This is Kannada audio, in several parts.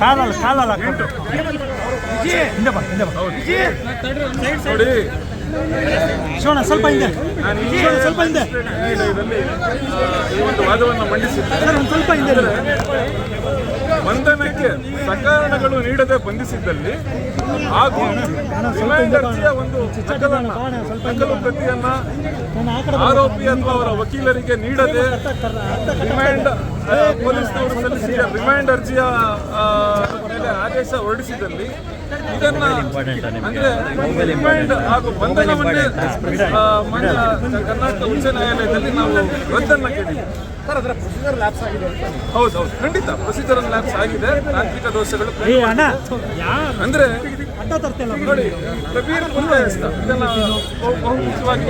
ಕಾಲಲ್ಲ ನೋಡಿ ಶಿವಣ್ಣ ಸ್ವಲ್ಪ ಹಿಂದೆ ಸ್ವಲ್ಪ ಹಿಂದೆ ಈ ಒಂದು ವಾದವನ್ನು ಮಂಡಿಸಿದ್ದಾರೆ. ಸರ್ ಒಂದು ಸ್ವಲ್ಪ ಹಿಂದೆ ಬಂಧನಕ್ಕೆ ಸಕಾರಣಗಳು ನೀಡದೆ ಬಂಧಿಸಿದ್ದಲ್ಲಿ ಹಾಗೂ ರಿಮೈಂಡ್ ಅರ್ಜಿಯ ಒಂದು ನಕಲು ಪ್ರತಿಯನ್ನ ಆರೋಪಿ ಅಥವಾ ಅವರ ವಕೀಲರಿಗೆ ನೀಡದೆ ರಿಮೈಂಡ್ ಪೊಲೀಸ್ನವರು ಸಲ್ಲಿಸಿದ ರಿಮೈಂಡ್ ಅರ್ಜಿಯ ಮೇಲೆ ಆದೇಶ ಹೊರಡಿಸಿದಲ್ಲಿ ಇದನ್ನ ಅಂದ್ರೆ ರಿಮೈಂಡ್ ಹಾಗೂ ಬಂಧನವನ್ನೇ ಮಾನ್ಯ ಕರ್ನಾಟಕ ಉಚ್ಚ ನ್ಯಾಯಾಲಯದಲ್ಲಿ ನಾವು ರದ್ದನ್ನ ಕೇಳಿದ್ದೀವಿ. ಹೌದು ಖಂಡಿತ ಪ್ರೊಸೀಜರಲ್ ಲ್ಯಾಪ್ಸ್ ಆಗಿದೆ. ತಾಂತ್ರಿಕ ದೋಷಗಳು ಅಂದ್ರೆ ನೋಡಿ ಪ್ರಬೀರ್ ಪುರ್ಕಾಯಸ್ತ ಇದನ್ನ ಬಹುಮುಖ್ಯವಾಗಿ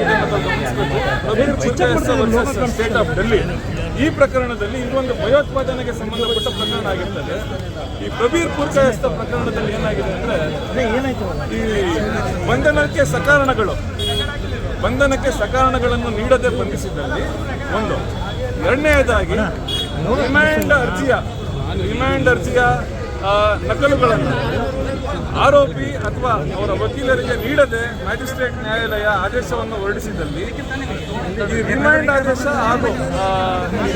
Prabir ಪುರ್ಕಾಯಸ್ತ versus state of Delhi ಈ ಪ್ರಕರಣದಲ್ಲಿ ಇದೊಂದು ಭಯೋತ್ಪಾದನೆಗೆ ಸಂಬಂಧಪಟ್ಟ ಪ್ರಕರಣ ಆಗಿರ್ತದೆ. ಈ ಪ್ರಬೀರ್ ಪುರ್ಕಾಯಸ್ತ ಪ್ರಕರಣದಲ್ಲಿ ಏನಾಗಿದೆ ಅಂದ್ರೆ ಈ ಬಂಧನಕ್ಕೆ ಸಕಾರಣಗಳನ್ನು ನೀಡದೆ ಬಂಧಿಸಿದಲ್ಲಿ ಒಂದು, ಎರಡನೆಯದಾಗಿ ರಿಮೈಂಡ್ ಅರ್ಜಿಯ ನಕಲುಗಳನ್ನು ಆರೋಪಿ ಅಥವಾ ಅವರ ವಕೀಲರಿಗೆ ನೀಡದೆ ಮ್ಯಾಜಿಸ್ಟ್ರೇಟ್ ನ್ಯಾಯಾಲಯ ಆದೇಶವನ್ನು ಹೊರಡಿಸಿದಲ್ಲಿ ಈ ರಿಮೈಂಡ್ ಆದೇಶ ಹಾಗೂ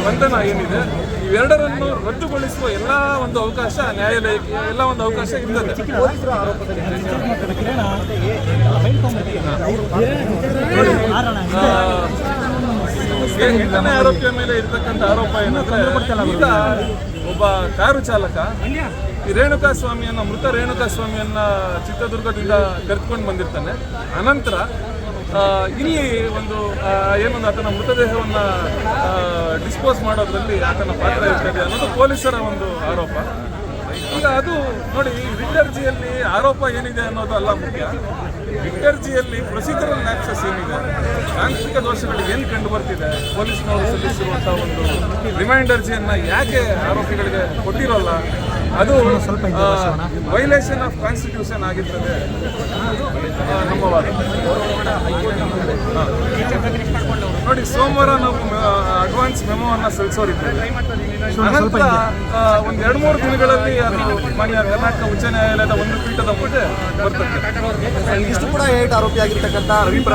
ಬಂಧನ ಏನಿದೆ ಇವೆರಡರನ್ನು ರದ್ದುಗೊಳಿಸುವ ಎಲ್ಲ ಒಂದು ಅವಕಾಶ ನ್ಯಾಯಾಲಯಕ್ಕೆ ಇರ್ತದೆ. ಎಂಟನೇ ಆರೋಪಿಯ ಮೇಲೆ ಇರ್ತಕ್ಕಂಥ ಆರೋಪ ಏನಂದ್ರೆ ಈಗ ಒಬ್ಬ ಕಾರು ಚಾಲಕ ಈ ಮೃತ ರೇಣುಕಾ ಸ್ವಾಮಿಯನ್ನ ಚಿತ್ರದುರ್ಗದಿಂದ ಕರೆದುಕೊಂಡು ಬಂದಿರ್ತಾನೆ. ಅನಂತರ ಇಲ್ಲಿ ಏನೊಂದು ಆತನ ಮೃತದೇಹವನ್ನ ಡಿಸ್ಪೋಸ್ ಮಾಡೋದ್ರಲ್ಲಿ ಆತನ ಪಾತ್ರ ಇರ್ತದೆ ಅನ್ನೋದು ಪೊಲೀಸರ ಒಂದು ಆರೋಪ. ಈಗ ಅದು ನೋಡಿ, ರಿಟ್ ಅರ್ಜಿಯಲ್ಲಿ ಆರೋಪ ಏನಿದೆ ಅನ್ನೋದು ಅಲ್ಲ ಮುಖ್ಯ. ರಿಟ್ ಅರ್ಜಿಯಲ್ಲಿ ಪ್ರೊಸೀಜರಲ್ ಲ್ಯಾಪ್ಸಸ್ ಏನಿದೆ, ತಾಂತ್ರಿಕ ದೋಷಗಳು ಏನು ಕಂಡು ಬರ್ತಿದೆ, ಪೊಲೀಸ್ನವರು ಸಲ್ಲಿಸಿರುವಂತಹ ಒಂದು ರಿಮೈಂಡ್ ಅರ್ಜಿಯನ್ನ ಯಾಕೆ ಆರೋಪಿಗಳಿಗೆ ಕೊಟ್ಟಿರೋಲ್ಲ, ಅದು ವೈಲೇಷನ್ ಆಫ್ ಕಾನ್ಸ್ಟಿಟ್ಯೂಷನ್ ಆಗಿರ್ತದೆ ನಮ್ಮ ವಾದ. ನೋಡಿ, ಸೋಮವಾರ ನಾವು ಅಡ್ವಾನ್ಸ್ ಮೆಮೋವನ್ನು ಸಲ್ಲಿಸೋರಿದ್ದೇವೆ. ಅನಂತರ ಒಂದು 2-3 ದಿನಗಳಲ್ಲಿ ಅದು ಮಾನ್ಯ ಕರ್ನಾಟಕ ಉಚ್ಚ ನ್ಯಾಯಾಲಯದ ಒಂದು ಪೀಠದ ಮುಂದೆ ಬರ್ತದೆ. ಇಷ್ಟು ಕೂಡ 8 ಆರೋಪಿ ಆಗಿರ್ತಕ್ಕಂಥ ರವಿಪುರ